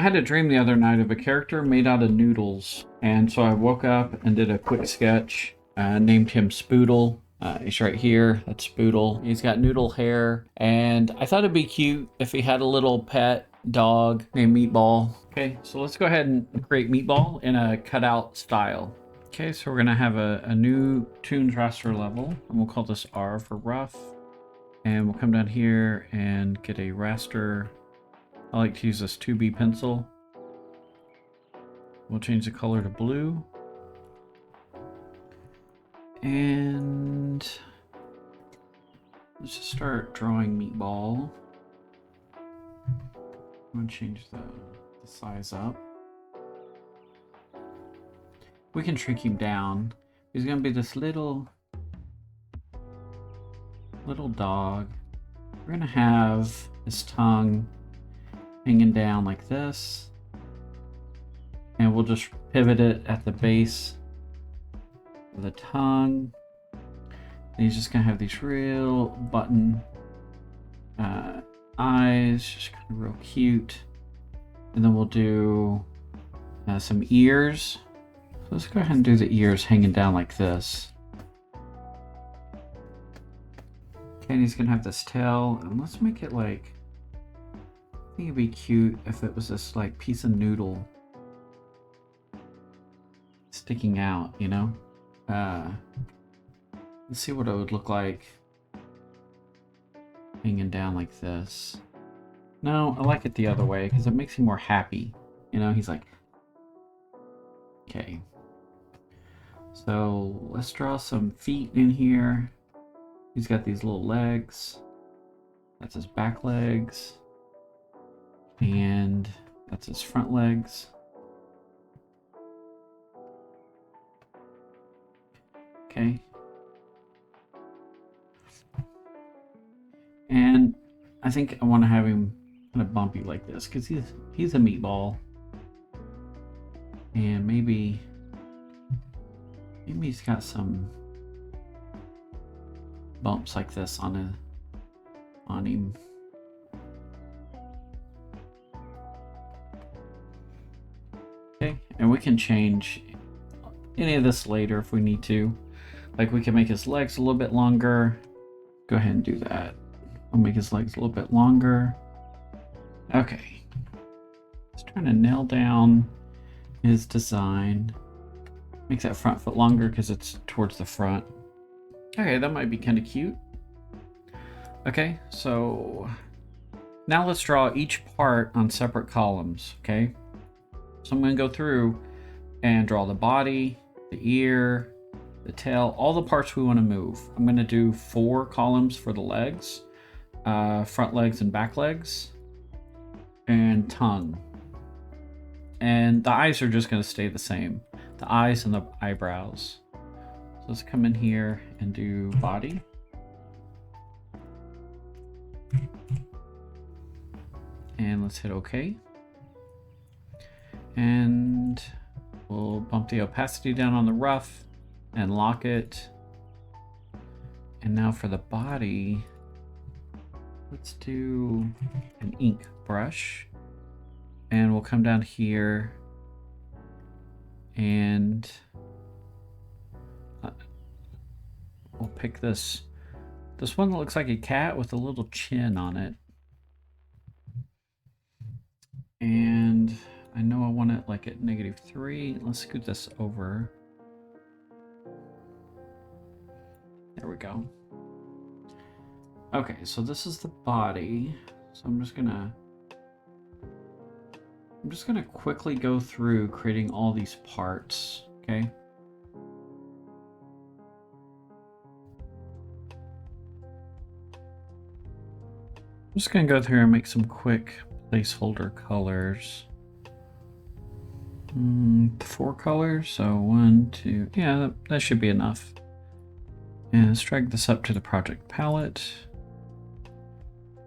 had a dream the other night of a character made out of noodles, and so I woke up and did a quick sketch. Named him Spoodle. He's right here. That's Spoodle. He's got noodle hair, and I thought it'd be cute if he had a little pet dog named Meatball. Okay, so let's go ahead and create Meatball in a cutout style. Okay, so we're gonna have a new Toonz raster level, and we'll call this R for rough. And we'll come down here and get a raster. I like to use this 2B pencil. We'll change the color to blue. And let's just start drawing Meatball. I'm going to change the size up. We can shrink him down. He's going to be this little dog. We're going to have his tongue hanging down like this. And we'll just pivot it at the base of the tongue. And he's just going to have these real button eyes, just kind of real cute. And then we'll do some ears. So let's go ahead and do the ears hanging down like this. Okay, and he's going to have this tail. And let's make it like, I think it'd be cute if it was this like piece of noodle sticking out, you know? Let's see what it would look like hanging down like this. No, I like it the other way because it makes him more happy. You know, he's like, okay. So let's draw some feet in here. He's got these little legs. That's his back legs. And that's his front legs. Okay. And I think I want to have him kind of bumpy like this because he's a meatball. And maybe he's got some bumps like this on him. Okay, and we can change any of this later if we need to. Like we can make his legs a little bit longer. Go ahead and do that. I'll make his legs a little bit longer. Okay. Just trying to nail down his design. Makes that front foot longer because it's towards the front. Okay, that might be kind of cute. Okay, so now let's draw each part on separate columns, okay? So I'm going to go through and draw the body, the ear, the tail, all the parts we want to move. I'm going to do 4 columns for the legs, front legs and back legs, and tongue. And the eyes are just going to stay the same. The eyes and the eyebrows. So let's come in here and do body. And let's hit OK. And we'll bump the opacity down on the rough and lock it. And now for the body, let's do an ink brush. And we'll come down here and we'll pick this one that looks like a cat with a little chin on it. And I know I want it like at -3. Let's scoot this over. There we go. Okay, so this is the body. So I'm just gonna quickly go through creating all these parts, okay? I'm just gonna go through and make some quick placeholder colors. 4 colors, so 1, 2, yeah, that should be enough. And let's drag this up to the project palette.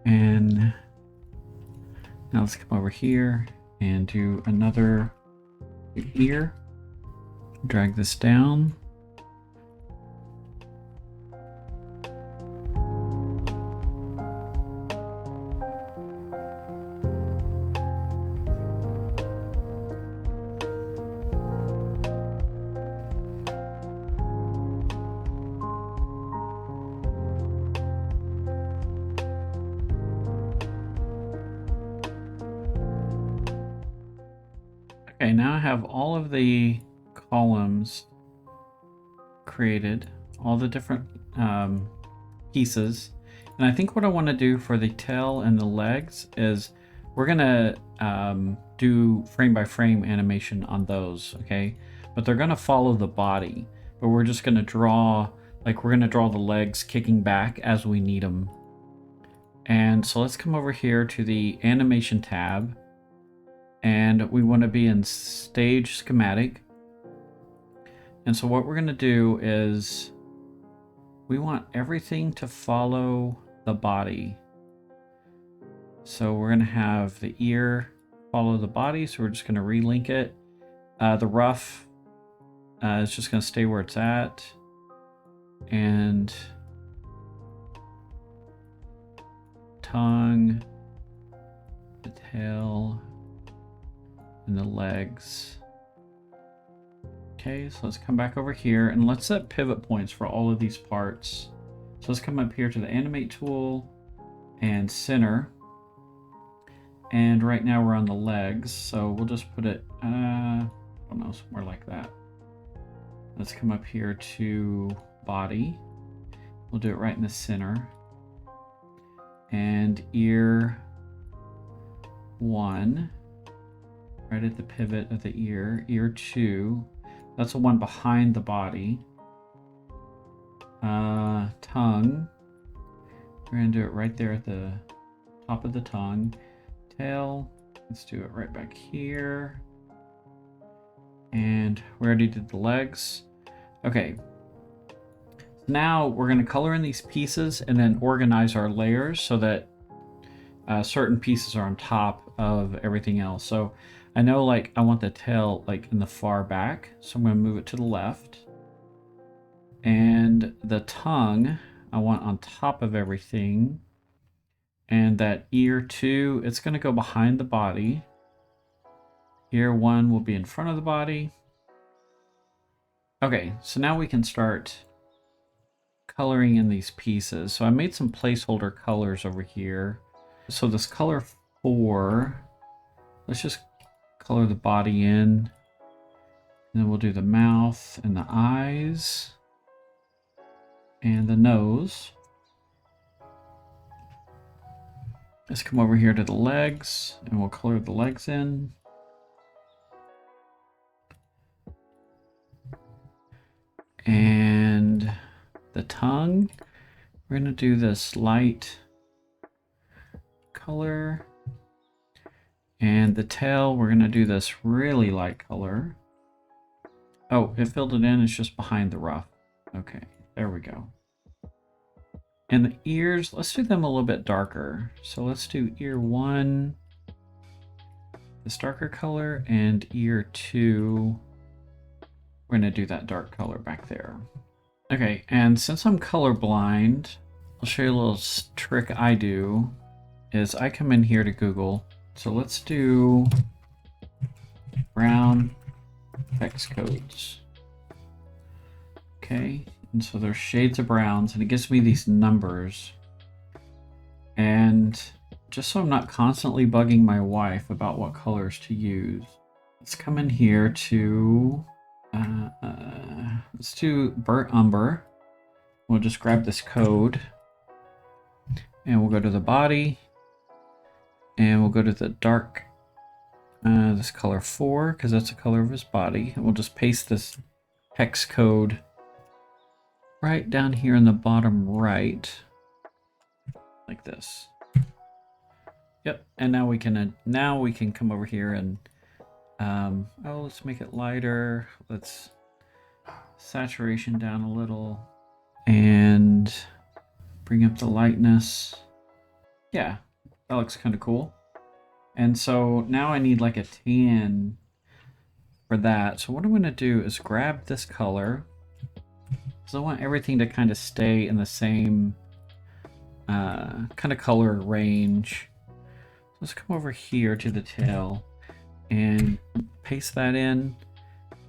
And now let's come over here and do another ear. Drag this down. Okay, now I have all of the columns created, all the different pieces. And I think what I want to do for the tail and the legs is we're going to do frame by frame animation on those, okay? But they're going to follow the body. But we're just going to draw, like we're going to draw the legs kicking back as we need them. And so let's come over here to the animation tab. And we want to be in stage schematic. And so what we're going to do is we want everything to follow the body. So we're going to have the ear follow the body. So we're just going to relink it. The rough is just going to stay where it's at. And tongue, the tail, and the legs. Okay, so let's come back over here and let's set pivot points for all of these parts. So let's come up here to the animate tool and center. And right now we're on the legs, so we'll just put it, I don't know, somewhere like that. Let's come up here to body. We'll do it right in the center. And ear 1, right at the pivot of the ear. Ear 2, that's the one behind the body. Tongue, we're gonna do it right there at the top of the tongue. Tail, let's do it right back here. And we already did the legs. Okay, now we're going to color in these pieces and then organize our layers so that certain pieces are on top of everything else. So I know like I want the tail like in the far back, so I'm going to move it to the left. And the tongue I want on top of everything. And that ear 2, it's going to go behind the body. Ear 1 will be in front of the body. Okay, so now we can start coloring in these pieces. So I made some placeholder colors over here. So this color 4, let's just color the body in. And then we'll do the mouth and the eyes and the nose. Let's come over here to the legs and we'll color the legs in. And the tongue, we're going to do this light color. And the tail, we're going to do this really light color. Oh, it filled it in. It's just behind the rough. Okay, there we go. And the ears, let's do them a little bit darker. So let's do ear 1, this darker color, and ear 2, we're going to do that dark color back there. Okay, and since I'm colorblind, I'll show you a little trick I do, is I come in here to Google. So let's do brown hex codes. Okay, and so there's shades of browns, and it gives me these numbers. And just so I'm not constantly bugging my wife about what colors to use, let's come in here to let's do burnt umber. We'll just grab this code and we'll go to the body and we'll go to the dark, this color 4, because that's the color of his body. And we'll just paste this hex code right down here in the bottom right, like this. Yep, and now we can come over here and oh, let's make it lighter. Let's saturation down a little and bring up the lightness. Yeah, that looks kind of cool. And so now I need like a tan for that. So what I'm going to do is grab this color, because I want everything to kind of stay in the same kind of color range. So let's come over here to the tail and paste that in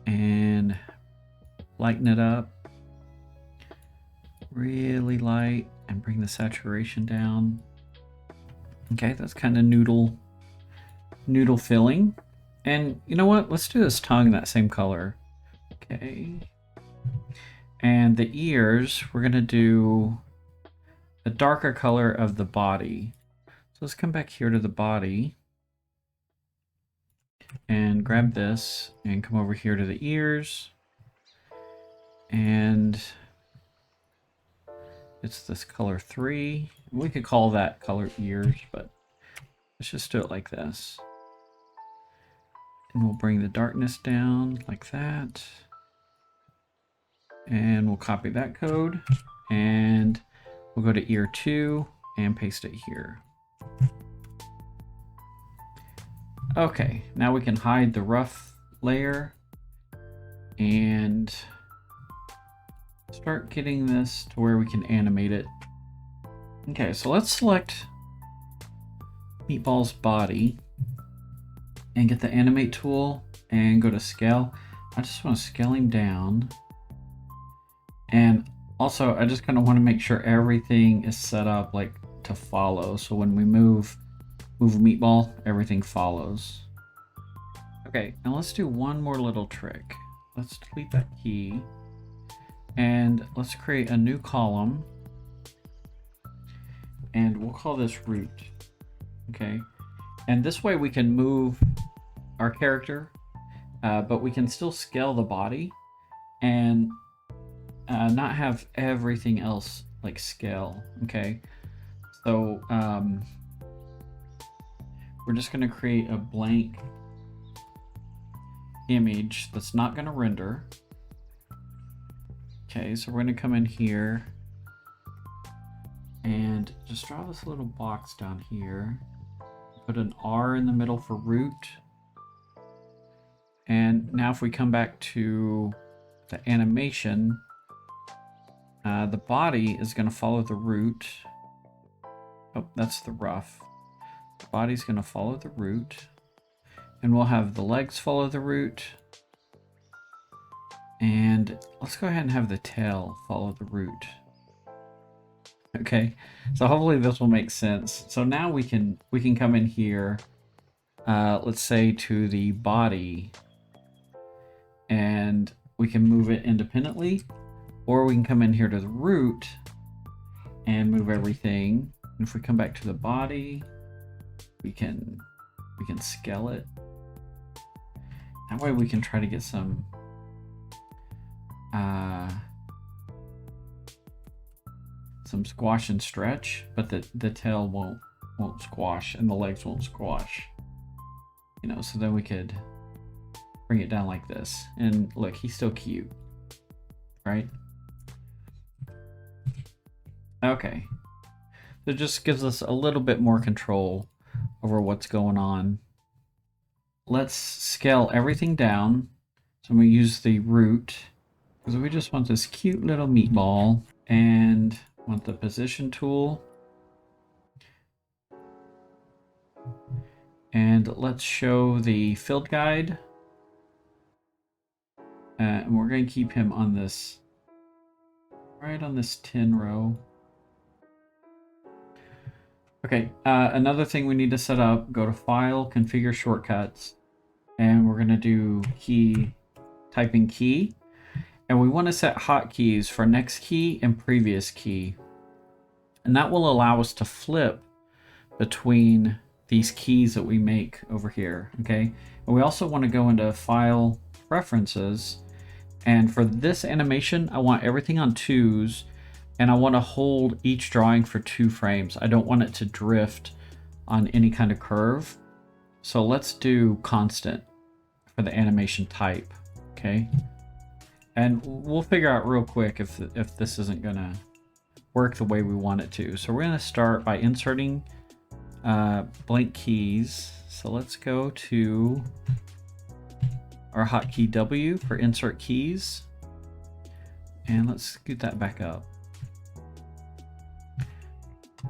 and lighten it up really light and bring the saturation down. Okay, that's kind of noodle filling. And you know what? Let's do his tongue that same color. Okay. And the ears, we're gonna do a darker color of the body. So let's come back here to the body and grab this and come over here to the ears. And it's this color 3. We could call that color ears, but let's just do it like this. And we'll bring the darkness down like that. And we'll copy that code. And we'll go to ear 2 and paste it here. Okay, now we can hide the rough layer and start getting this to where we can animate it. Okay, so let's select Meatball's body and get the animate tool and go to scale. I just want to scale him down. And also I just kind of want to make sure everything is set up like to follow. So when we move Meatball, everything follows. Okay, now let's do one more little trick. Let's delete that key and let's create a new column and we'll call this root. Okay, and this way we can move our character, but we can still scale the body and not have everything else like scale. Okay, so we're just going to create a blank image that's not going to render. Okay, so we're going to come in here and just draw this little box down here. Put an R in the middle for root. And now if we come back to the animation, the body is going to follow the root. Oh, that's the rough. The body's going to follow the root. And we'll have the legs follow the root. And let's go ahead and have the tail follow the root. Okay, so hopefully this will make sense. So now we can come in here, let's say to the body, and we can move it independently, or we can come in here to the root and move everything. And if we come back to the body, we can scale it. That way we can try to get some squash and stretch, but the tail won't squash and the legs won't squash. You know, so then we could bring it down like this. And look, he's still cute, right? Okay. So it just gives us a little bit more control over what's going on. Let's scale everything down. So we use the root because we just want this cute little meatball and want the position tool. And let's show the field guide. And we're going to keep him on this, right on this 10 row. Okay, another thing we need to set up, go to File, Configure Shortcuts, and we're going to do typing key. And we want to set hotkeys for next key and previous key. And that will allow us to flip between these keys that we make over here, okay? And we also want to go into File, Preferences, and for this animation, I want everything on 2s, and I want to hold each drawing for 2 frames. I don't want it to drift on any kind of curve. So let's do constant for the animation type, okay? And we'll figure out real quick if this isn't gonna work the way we want it to. So we're gonna start by inserting blank keys. So let's go to our hotkey W for insert keys. And let's scoot that back up.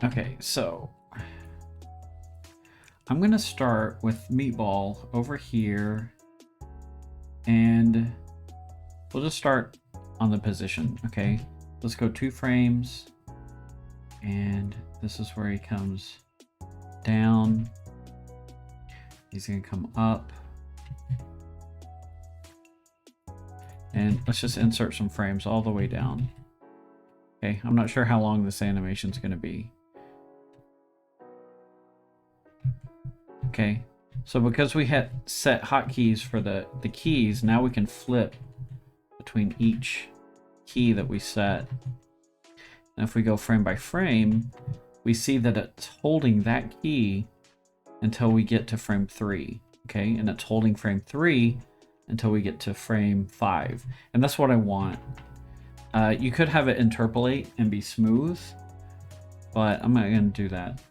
Okay, so I'm gonna start with Meatball over here, and we'll just start on the position, okay? Let's go 2 frames, and this is where he comes down. He's gonna come up, And let's just insert some frames all the way down. Okay, I'm not sure how long this animation is going to be. Okay, so because we had set hotkeys for the keys, now we can flip between each key that we set. And if we go frame by frame, we see that it's holding that key until we get to frame 3. Okay, and it's holding frame 3 until we get to frame 5. And that's what I want. You could have it interpolate and be smooth, but I'm not going to do that.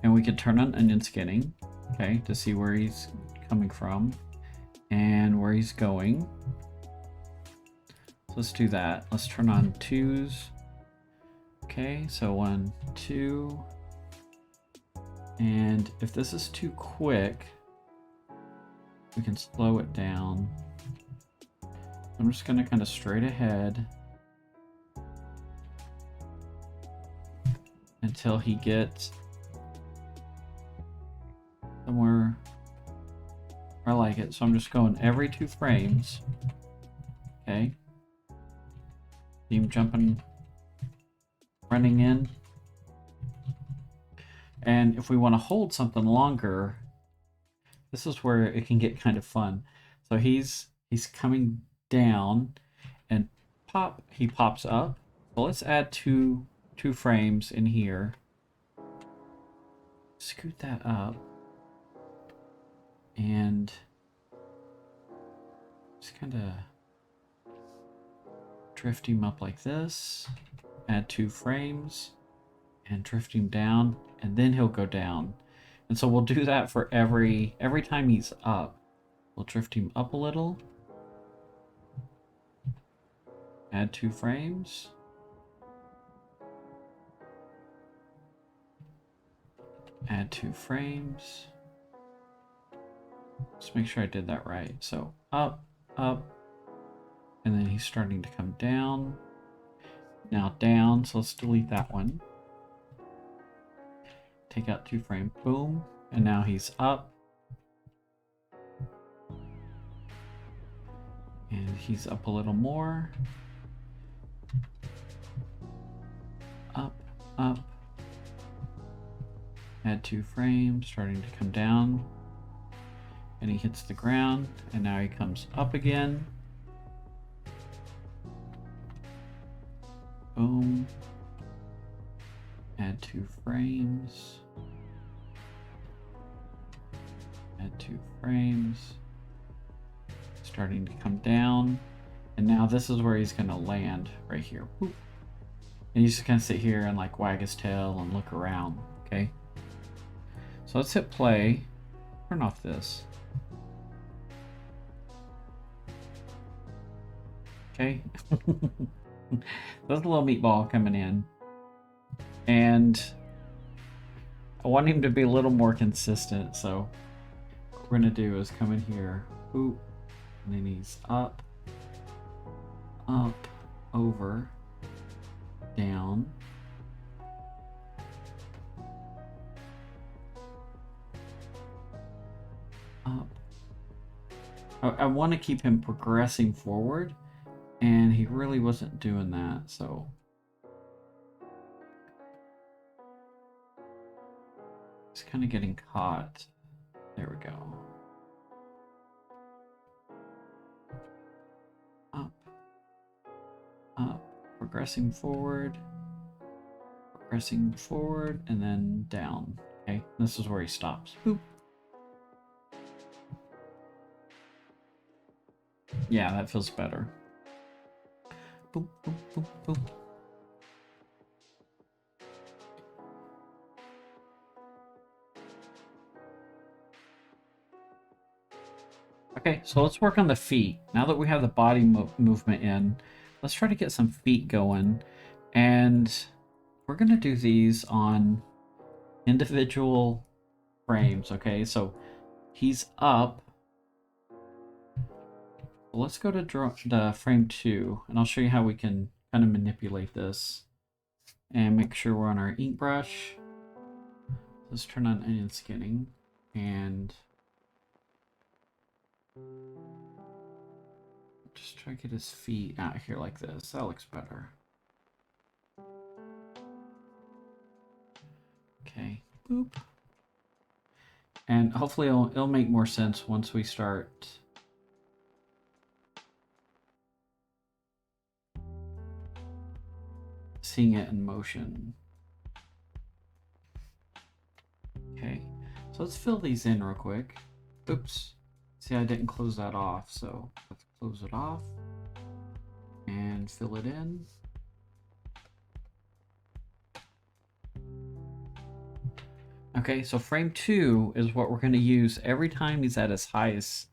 And we could turn on onion skinning, okay, to see where he's coming from and where he's going. So let's do that. Let's turn on 2s. Okay, so 1, 2. And if this is too quick, we can slow it down. I'm just going to kind of straight ahead until he gets somewhere where I like it. So I'm just going every 2 frames. Okay. See him jumping, running in. And if we want to hold something longer, this is where it can get kind of fun. So he's coming down and he pops up. So let's add two frames in here. Scoot that up and just kind of drift him up like this. Add 2 frames and drift him down, and then he'll go down. And so we'll do that for every time he's up. We'll drift him up a little. Add 2 frames. Add 2 frames. Let's make sure I did that right. So up, up, and then he's starting to come down. Now down, so let's delete that one. Take out 2 frames, boom, and now he's up. And he's up a little more. Up, up. Add 2 frames, starting to come down. And he hits the ground, and now he comes up again. Boom. Add 2 frames. Add 2 frames. Starting to come down. And now this is where he's going to land, right here. Whoop. And he's just going to sit here and like wag his tail and look around, okay? So let's hit play. Turn off this. Okay. There's a little meatball coming in. And I want him to be a little more consistent, so what we're gonna do is come in here, boop, and then he's up, up, over, down, up. I want to keep him progressing forward, and he really wasn't doing that, so he's kind of getting caught. There we go. Up, up, progressing forward, and then down. Okay, this is where he stops. Boop. Yeah, that feels better. Boop, boop, boop, boop. Okay, so let's work on the feet. Now that we have the body movement in, let's try to get some feet going. And we're going to do these on individual frames, okay? So he's up. Let's go to the frame 2, and I'll show you how we can kind of manipulate this. And make sure we're on our ink brush. Let's turn on onion skinning, and Just try to get his feet out here like this. That looks better. Okay, boop. And hopefully it'll make more sense once we start seeing it in motion. Okay, so let's fill these in real quick. Oops. See, I didn't close that off, so let's close it off and fill it in. Okay, so frame 2 is what we're going to use every time he's at his highest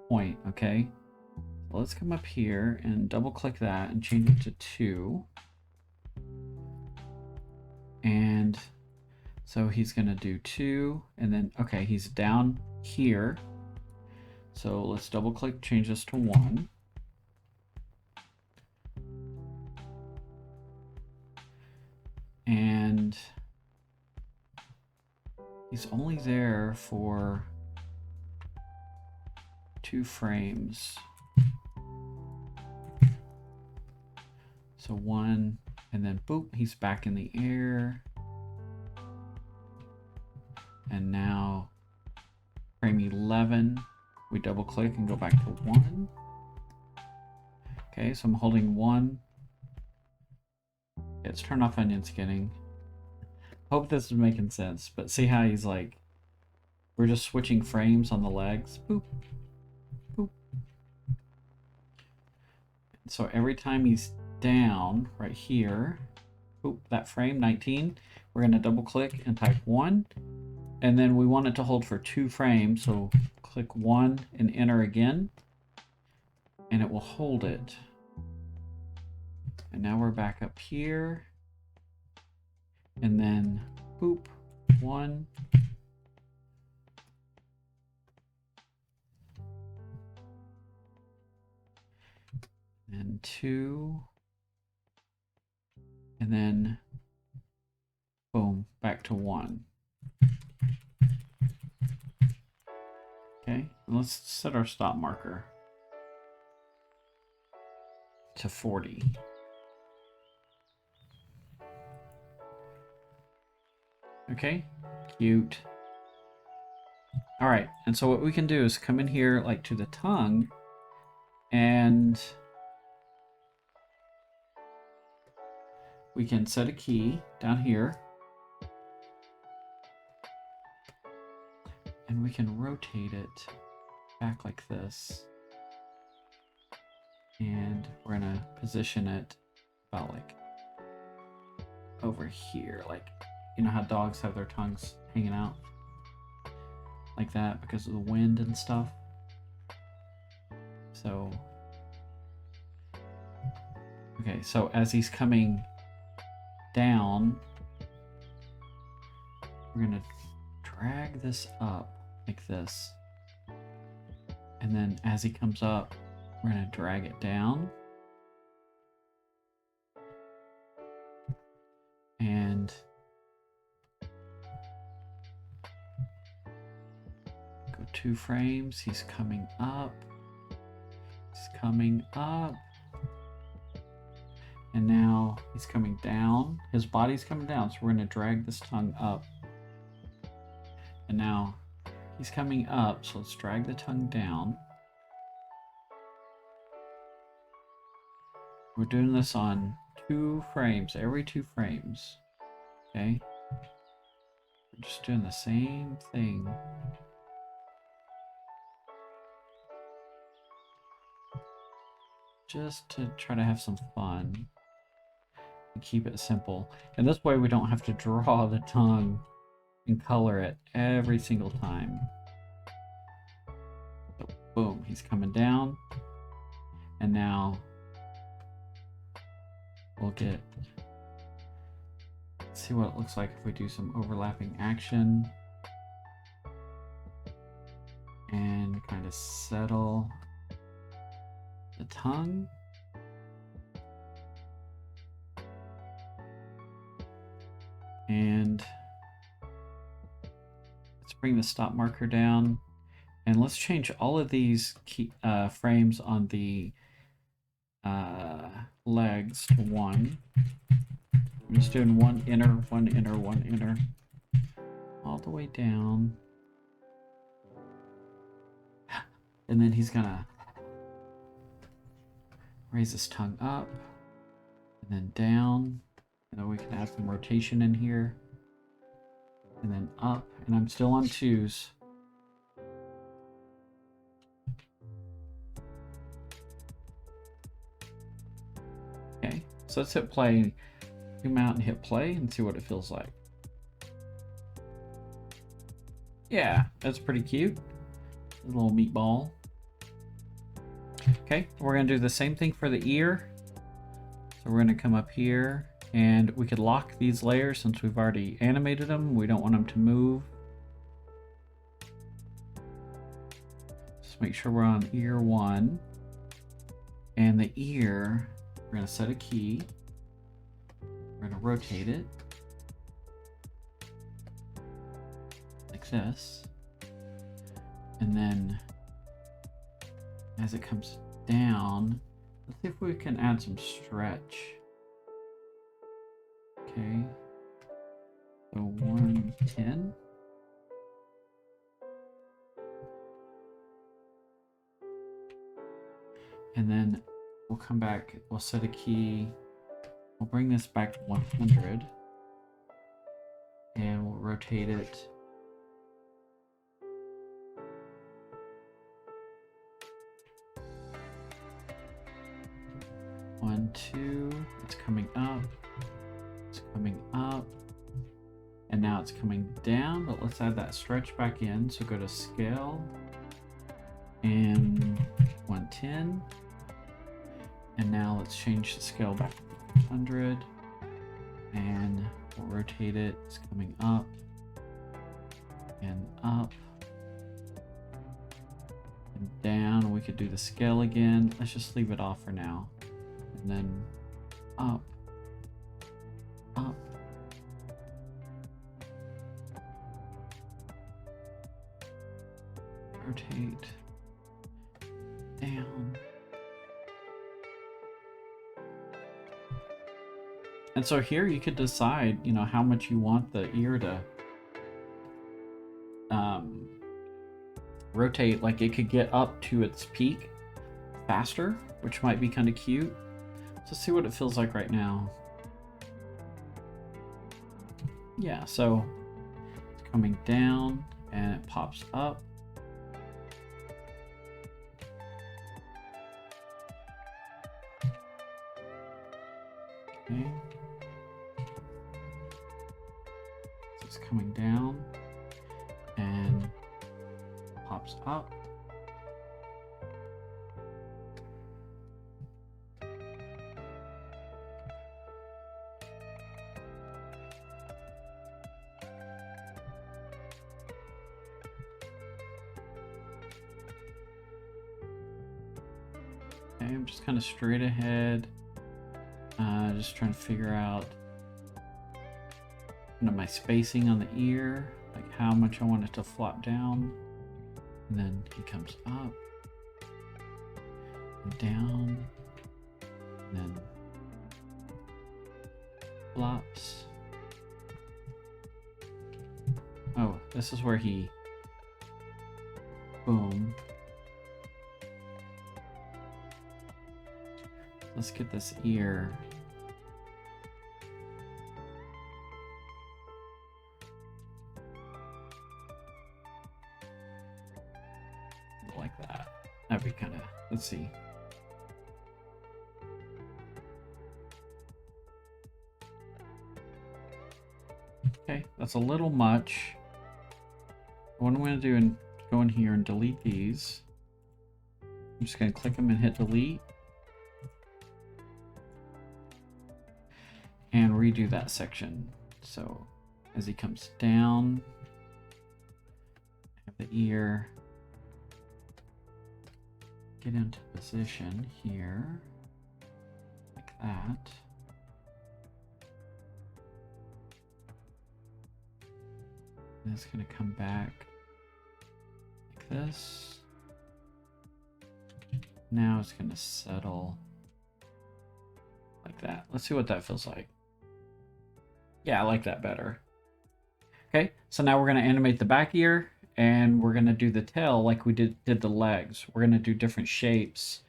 point, okay? So let's come up here and double click that and change it to 2. And so he's going to do 2, and then, okay, he's down here. So let's double click, change this to 1. And he's only there for 2 frames. So 1, and then boop, he's back in the air. And now frame 11, we double click and go back to 1. Okay, so I'm holding 1. Let's turn off onion skinning. Hope this is making sense, but see how he's like, we're just switching frames on the legs. Boop, boop. So every time he's down right here, boop, that frame 19, we're going to double click and type 1. And then we want it to hold for 2 frames, so click 1 and enter again, and it will hold it. And now we're back up here, and then boop, 1. And 2. And then boom, back to 1. Okay, let's set our stop marker to 40. Okay, cute. All right, and so what we can do is come in here like to the tongue, and we can set a key down here, and we can rotate it back like this, and we're gonna position it about like over here, like, you know how dogs have their tongues hanging out like that because of the wind and stuff. So okay, so as he's coming down, we're gonna drag this up like this, and then as he comes up, we're gonna drag it down, and go 2 frames. He's coming up, he's coming up, and now he's coming down. His body's coming down, so we're gonna drag this tongue up, and now he's coming up, so let's drag the tongue down. We're doing this on 2 frames, every 2 frames. Okay? We're just doing the same thing. Just to try to have some fun and keep it simple. And this way we don't have to draw the tongue and color it every single time. So boom, he's coming down, and now we'll get, let's see what it looks like if we do some overlapping action and kind of settle the tongue. And let's bring the stop marker down, and let's change all of these key, frames on the legs to 1. I'm just doing one inner, one inner, one inner, all the way down. And then he's gonna raise his tongue up and then down. And then we can add some rotation in here. And then up. And I'm still on 2s. Okay, so let's hit play. Zoom out and hit play and see what it feels like. Yeah, that's pretty cute. A little meatball. Okay, we're gonna do the same thing for the ear. So we're gonna come up here and we could lock these layers since we've already animated them. We don't want them to move. Just make sure we're on ear 1. And the ear, we're gonna set a key. We're gonna rotate it like this. And then as it comes down, let's see if we can add some stretch. Okay, so 110. And then we'll come back, we'll set a key, we'll bring this back to 100, and we'll rotate it. One, 2, it's coming up, it's coming up, and now it's coming down, but let's add that stretch back in. So go to scale, and 110, and now let's change the scale back to 100, and we'll rotate it, it's coming up, and up, and down. We could do the scale again, let's just leave it off for now. And then up, up, rotate, down. And so here you could decide, you know, how much you want the ear to rotate. Like it could get up to its peak faster, which might be kind of cute. Let's see what it feels like right now. Yeah, so it's coming down and it pops up. Okay. So it's coming down and pops up. Okay, I'm just kind of straight ahead, just trying to figure out my spacing on the ear, like how much I want it to flop down. And then he comes up and down, and then flops. Oh, this is where he, boom. Let's get this ear. Like that. That'd be kind of, let's see. Okay, that's a little much. What I'm going to do is go in here and delete these. I'm just going to click them and hit delete. And redo that section. So as he comes down, have the ear get into position here, like that. And it's going to come back like this. Now it's going to settle like that. Let's see what that feels like. Yeah, I like that better. Okay, so now we're going to animate the back ear, and we're going to do the tail like we did the legs. We're going to do different shapes.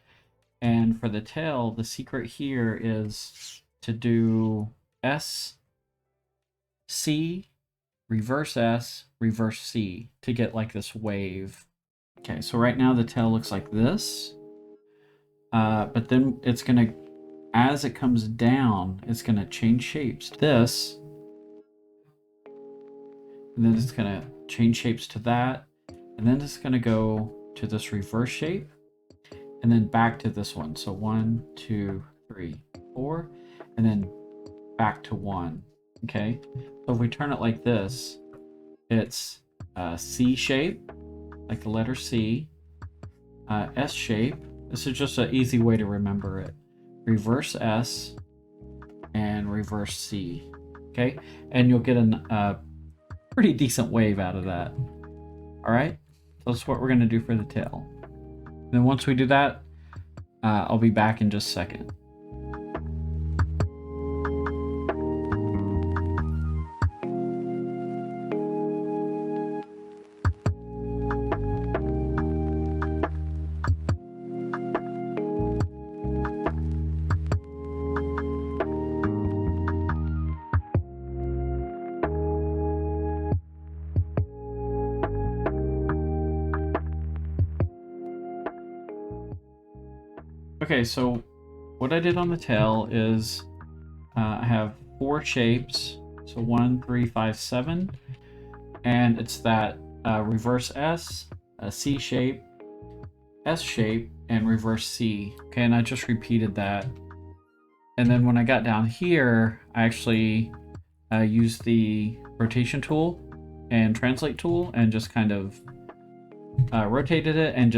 And for the tail, the secret here is to do S, C, reverse S, reverse C to get like this wave. Okay, so right now the tail looks like this. But then it's going to, as it comes down, it's going to change shapes. This. And then it's going to change shapes to that. And then it's going to go to this reverse shape. And then back to this one. So 1, 2, 3, 4. And then back to 1. Okay? So if we turn it like this, it's C shape, like the letter C. S shape. This is just an easy way to remember it. Reverse S and reverse C. Okay? And you'll get a pretty decent wave out of that. All right? So that's what we're going to do for the tail. And then once we do that, I'll be back in just a second. Okay, so what I did on the tail is I have 4 shapes. So 1, 3, 5, 7. And it's that reverse S, a C shape, S shape, and reverse C. Okay, and I just repeated that. And then when I got down here, I actually used the rotation tool and translate tool and just kind of rotated it, and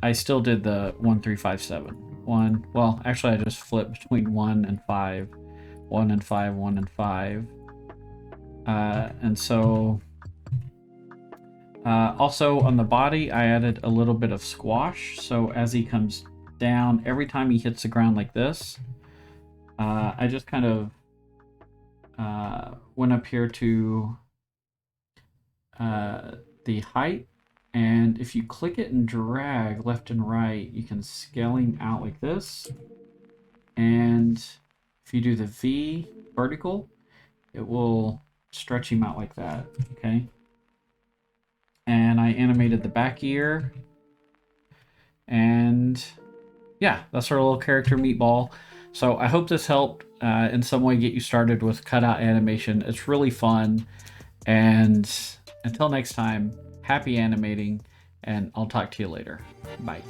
I still did the 1, 3, 5, 7. Well, actually I just flipped between 1 and 5. 1 and 5, 1 and 5. And so also on the body, I added a little bit of squash. So as he comes down, every time he hits the ground like this, I just kind of went up here to the height. And if you click it and drag left and right, you can scale him out like this. And if you do the V vertical, it will stretch him out like that, okay? And I animated the back ear. And yeah, that's our little character Meatball. So I hope this helped in some way get you started with cutout animation. It's really fun. And until next time, happy animating, and I'll talk to you later. Bye.